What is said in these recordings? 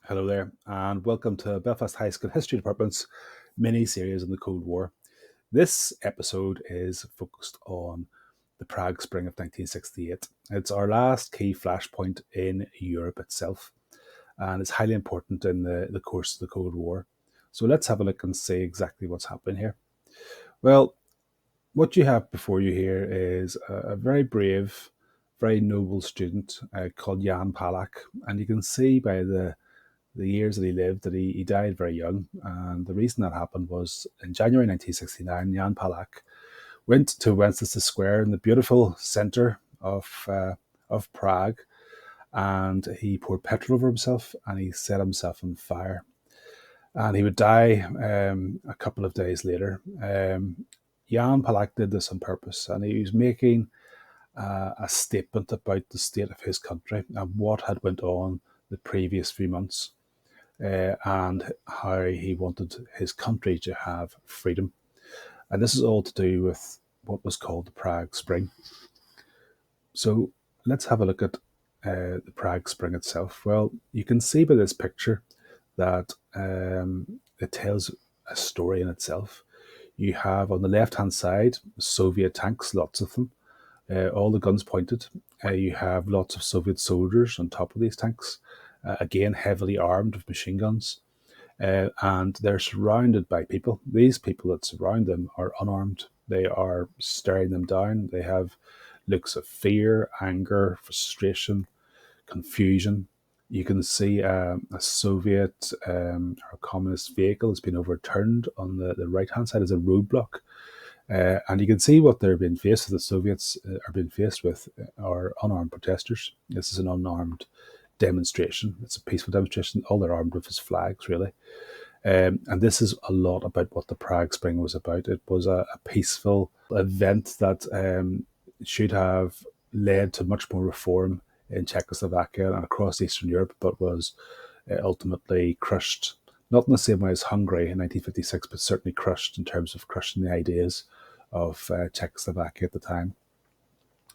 Hello there, and welcome to Belfast High School History Department's mini series on the Cold War. This episode is focused on the Prague Spring of 1968. It's our last key flashpoint in Europe itself, and it's highly important in the course of the Cold War. So let's have a look and see exactly what's happening here. Well, what you have before you here is a very brave, very noble student called Jan Palach, and you can see by the years that he lived that he died very young. And the reason that happened was in January 1969, Jan Palach went to Wenceslas Square in the beautiful centre of Prague, and he poured petrol over himself and he set himself on fire. And he would die a couple of days later. Jan Palach did this on purpose, and he was making a statement about the state of his country and what had went on the previous few months. And how he wanted his country to have freedom. And this is all to do with what was called the Prague Spring. So let's have a look at the Prague Spring itself. Well, you can see by this picture that it tells a story in itself. You have on the left-hand side Soviet tanks, lots of them, all the guns pointed. You have lots of Soviet soldiers on top of these tanks, again heavily armed with machine guns. And they're surrounded by people. These people that surround them are unarmed. They are staring them down. They have looks of fear, anger, frustration, confusion. You can see a Soviet or communist vehicle has been overturned on the right hand side as a roadblock. And you can see what they're being faced with. The Soviets are being faced with are unarmed protesters. This is an unarmed demonstration. It's a peaceful demonstration. All they're armed with is flags, really. And this is a lot about what the Prague Spring was about. It was a peaceful event that should have led to much more reform in Czechoslovakia and across Eastern Europe, but was ultimately crushed, not in the same way as Hungary in 1956, but certainly crushed in terms of crushing the ideas of Czechoslovakia at the time.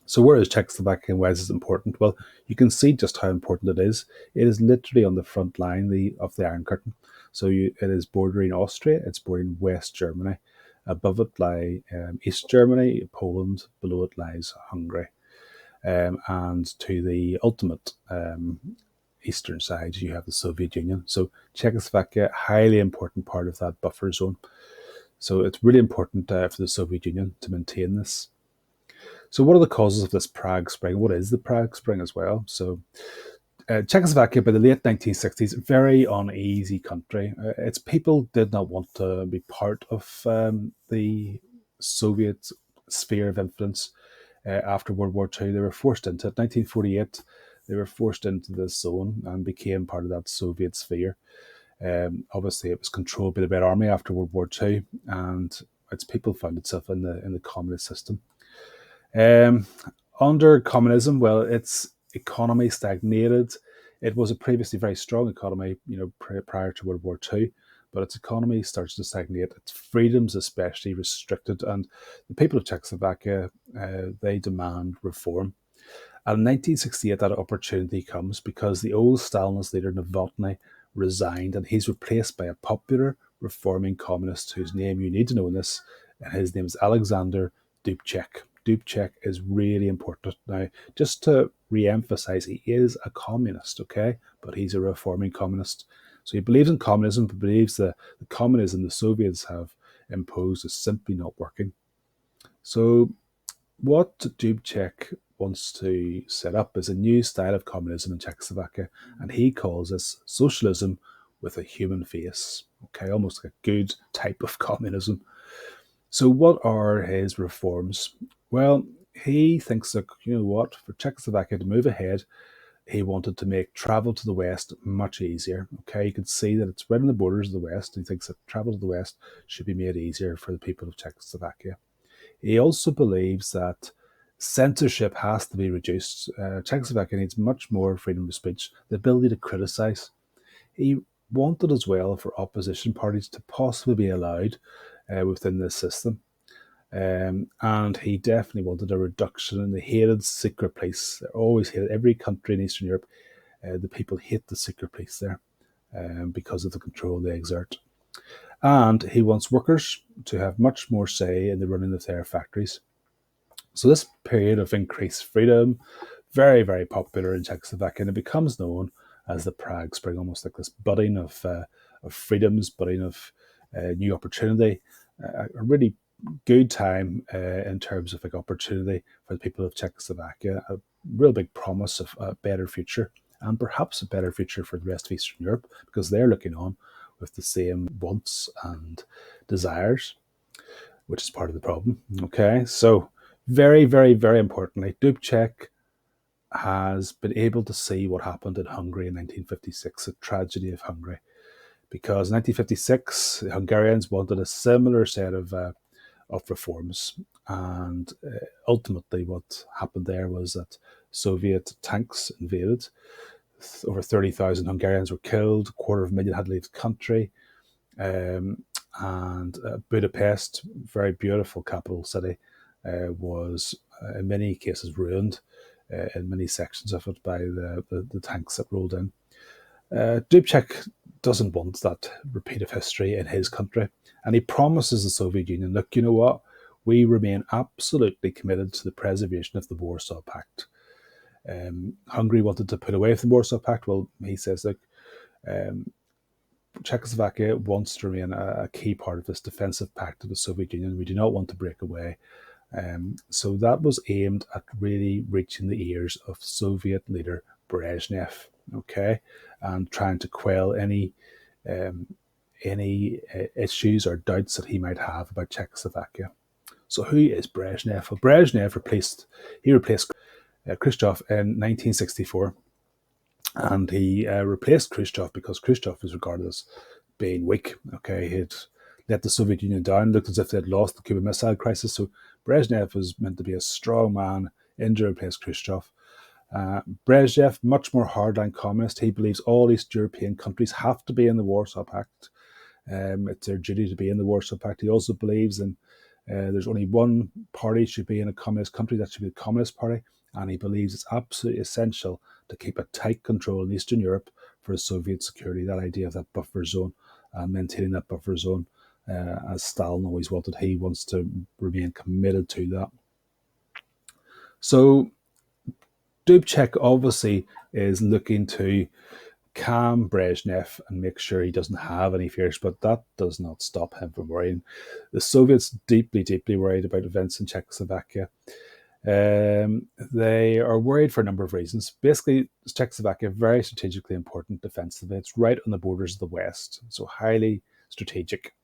So where is Czechoslovakia and why is it important? Well, you can see just how important it is. It is literally on the front line of the Iron Curtain. So it is bordering Austria, it's bordering West Germany. Above it lie East Germany, Poland, below it lies Hungary. And to the ultimate eastern side, you have the Soviet Union. So Czechoslovakia, highly important part of that buffer zone. So it's really important for the Soviet Union to maintain this. So what are the causes of this Prague Spring? What is the Prague Spring as well? So Czechoslovakia, by the late 1960s, very uneasy country. Its people did not want to be part of the Soviet sphere of influence after World War II. They were forced into it. 1948, they were forced into this zone and became part of that Soviet sphere. Obviously, it was controlled by the Red Army after World War II, and its people found itself in the communist system. Under communism, well, its economy stagnated. It was a previously very strong economy, prior to World War II, but its economy starts to stagnate. Its freedoms, especially, restricted, and the people of Czechoslovakia they demand reform. And in 1968, that opportunity comes because the old Stalinist leader Novotny resigned, and he's replaced by a popular reforming communist whose name you need to know in this, and his name is Alexander Dubček. Dubček is really important. Now, just to re-emphasize, he is a communist, okay? But he's a reforming communist. So he believes in communism, but believes that the communism the Soviets have imposed is simply not working. So what Dubček wants to set up is a new style of communism in Czechoslovakia, and he calls this socialism with a human face. Okay, almost like a good type of communism. So what are his reforms? Well, he thinks that, for Czechoslovakia to move ahead, he wanted to make travel to the West much easier. Okay, you could see that it's right on the borders of the West. He thinks that travel to the West should be made easier for the people of Czechoslovakia. He also believes that censorship has to be reduced. Czechoslovakia needs much more freedom of speech, the ability to criticise. He wanted as well for opposition parties to possibly be allowed within this system. And he definitely wanted a reduction in the hated secret police. They're always hated. Every country in Eastern Europe, the people hate the secret police there. because of the control they exert. And he wants workers to have much more say in the running of their factories. So this period of increased freedom, very, very popular in Czechoslovakia, and it becomes known as the Prague Spring, almost like this budding of freedoms, budding of new opportunity, a really good time in terms of like opportunity for the people of Czechoslovakia, a real big promise of a better future, and perhaps a better future for the rest of Eastern Europe, because they're looking on with the same wants and desires, which is part of the problem. Okay, so very, very, very importantly, Dubček has been able to see what happened in Hungary in 1956, the tragedy of Hungary. Because in 1956, the Hungarians wanted a similar set of reforms. And ultimately, what happened there was that Soviet tanks invaded. Over 30,000 Hungarians were killed, 250,000 had to leave the country. And Budapest, very beautiful capital city, was in many cases ruined in many sections of it by the tanks that rolled in. Dubček doesn't want that repeat of history in his country, and he promises the Soviet Union, look, you know what? We remain absolutely committed to the preservation of the Warsaw Pact. Hungary wanted to put away the Warsaw Pact. Well, he says, look, Czechoslovakia wants to remain a key part of this defensive pact of the Soviet Union. We do not want to break away. So that was aimed at really reaching the ears of Soviet leader Brezhnev, okay, and trying to quell any issues or doubts that he might have about Czechoslovakia. So who is Brezhnev? Well, Brezhnev replaced Khrushchev in 1964. And he replaced Khrushchev because Khrushchev was regarded as being weak. Okay, he'd let the Soviet Union down, looked as if they'd lost the Cuban Missile Crisis. So Brezhnev was meant to be a strong man in to replace Khrushchev. Brezhnev, much more hardline communist. He believes all East European countries have to be in the Warsaw Pact. It's their duty to be in the Warsaw Pact. He also believes in there's only one party should be in a communist country, that should be the Communist Party. And he believes it's absolutely essential to keep a tight control in Eastern Europe for Soviet security, that idea of that buffer zone, maintaining that buffer zone, as Stalin always wanted. He wants to remain committed to that. So Dubček obviously is looking to calm Brezhnev and make sure he doesn't have any fears, but that does not stop him from worrying. The Soviets deeply, deeply worried about events in Czechoslovakia. They are worried for a number of reasons. Basically, Czechoslovakia, very strategically important defensively. It's right on the borders of the West, so highly strategic.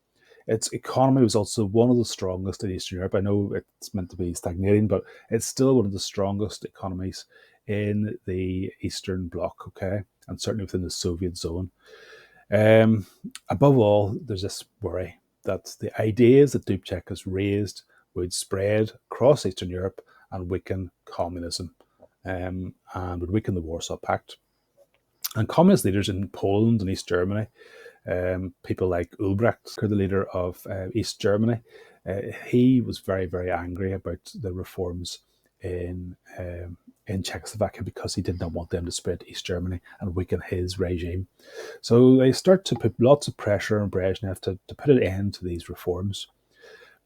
Its economy was also one of the strongest in Eastern Europe. I know it's meant to be stagnating, but it's still one of the strongest economies in the Eastern Bloc, okay, and certainly within the Soviet zone. Above all, there's this worry that the ideas that Dubček has raised would spread across Eastern Europe and weaken communism, and would weaken the Warsaw Pact. And communist leaders in Poland and East Germany, people like Ulbricht, the leader of East Germany, he was very, very angry about the reforms in Czechoslovakia because he did not want them to spread to East Germany and weaken his regime. So they start to put lots of pressure on Brezhnev to put an end to these reforms.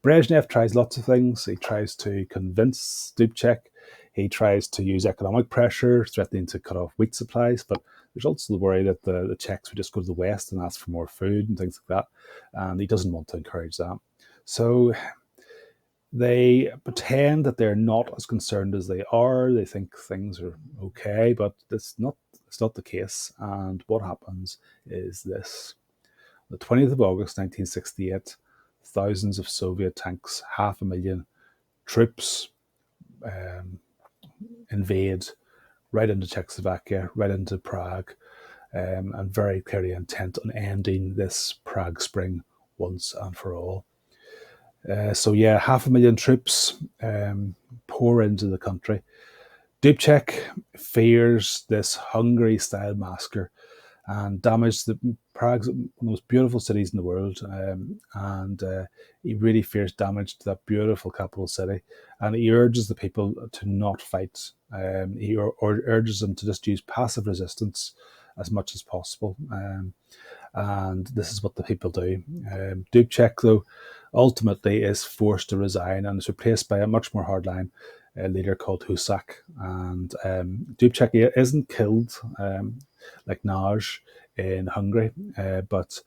Brezhnev tries lots of things. He tries to convince Dubček. He tries to use economic pressure, threatening to cut off wheat supplies. But there's also the worry that the Czechs would just go to the West and ask for more food and things like that. And he doesn't want to encourage that. So they pretend that they're not as concerned as they are. They think things are okay, but it's not the case. And what happens is this. On the 20th of August, 1968, thousands of Soviet tanks, 500,000 troops invade right into Czechoslovakia, right into Prague, and very clearly intent on ending this Prague Spring once and for all. 500,000 troops pour into the country. Dubček fears this Hungary-style massacre and damage. Prague's one of the most beautiful cities in the world, and he really fears damage to that beautiful capital city. And he urges the people to not fight. He urges them to just use passive resistance as much as possible. And this is what the people do. Dubček, though, ultimately is forced to resign and is replaced by a much more hardline leader called Husak. And Dubček isn't killed like Nagy in Hungary, but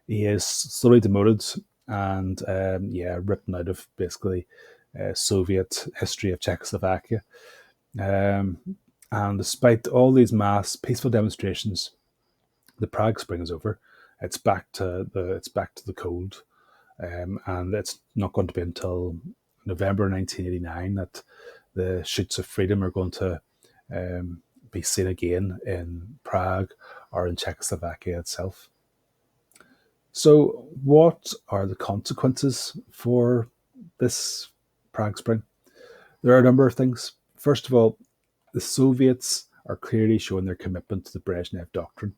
he is slowly demoted and written out of basically Soviet history of Czechoslovakia. And despite all these mass peaceful demonstrations, the Prague Spring is over. It's back to the cold, and it's not going to be until November 1989 that the shoots of freedom are going to be seen again in Prague or in Czechoslovakia itself. So, what are the consequences for this Prague Spring? There are a number of things. First of all, the Soviets are clearly showing their commitment to the Brezhnev Doctrine.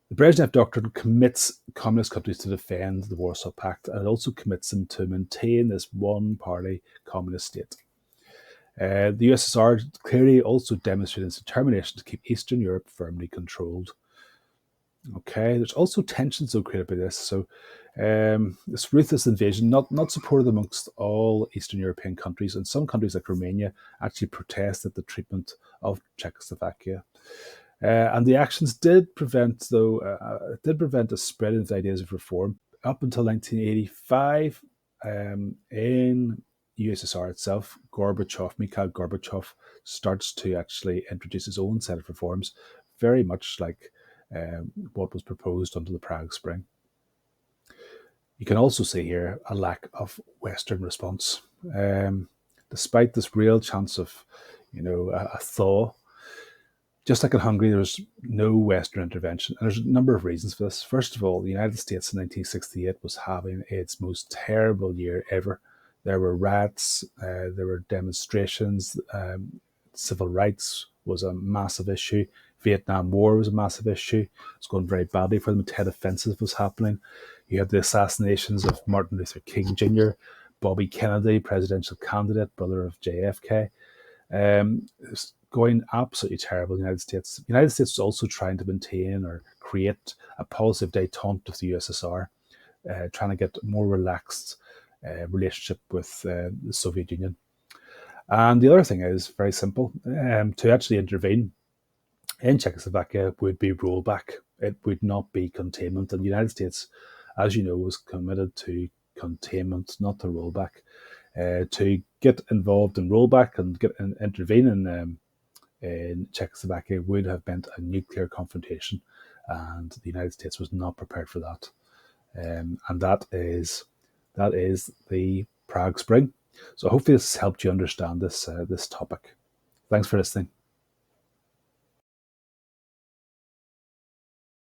The Brezhnev Doctrine commits communist countries to defend the Warsaw Pact, and it also commits them to maintain this one-party communist state. The USSR clearly also demonstrated its determination to keep Eastern Europe firmly controlled. Okay, there's also tensions though created by this. So this ruthless invasion, not supported amongst all Eastern European countries, and some countries like Romania actually protested the treatment of Czechoslovakia. And the actions did prevent a spread of ideas of reform. Up until 1985, in USSR itself, Mikhail Gorbachev, starts to actually introduce his own set of reforms, very much like what was proposed under the Prague Spring. You can also see here a lack of Western response. Despite this real chance of, a thaw, just like in Hungary, there was no Western intervention. And there's a number of reasons for this. First of all, the United States in 1968 was having its most terrible year ever. There were riots, there were demonstrations, civil rights was a massive issue. Vietnam War was a massive issue. It was going very badly for them. The Tet Offensive was happening. You had the assassinations of Martin Luther King Jr., Bobby Kennedy, presidential candidate, brother of JFK. It's going absolutely terrible in the United States. The United States was also trying to maintain or create a policy of détente with the USSR, trying to get a more relaxed relationship with the Soviet Union. And the other thing is very simple. To actually intervene in Czechoslovakia would be rollback. It would not be containment. And the United States, as you know, was committed to containment, not to rollback. To get involved in rollback and intervene in Czechoslovakia would have meant a nuclear confrontation, and the United States was not prepared for that. And that is the Prague Spring. So hopefully this has helped you understand this topic. Thanks for listening.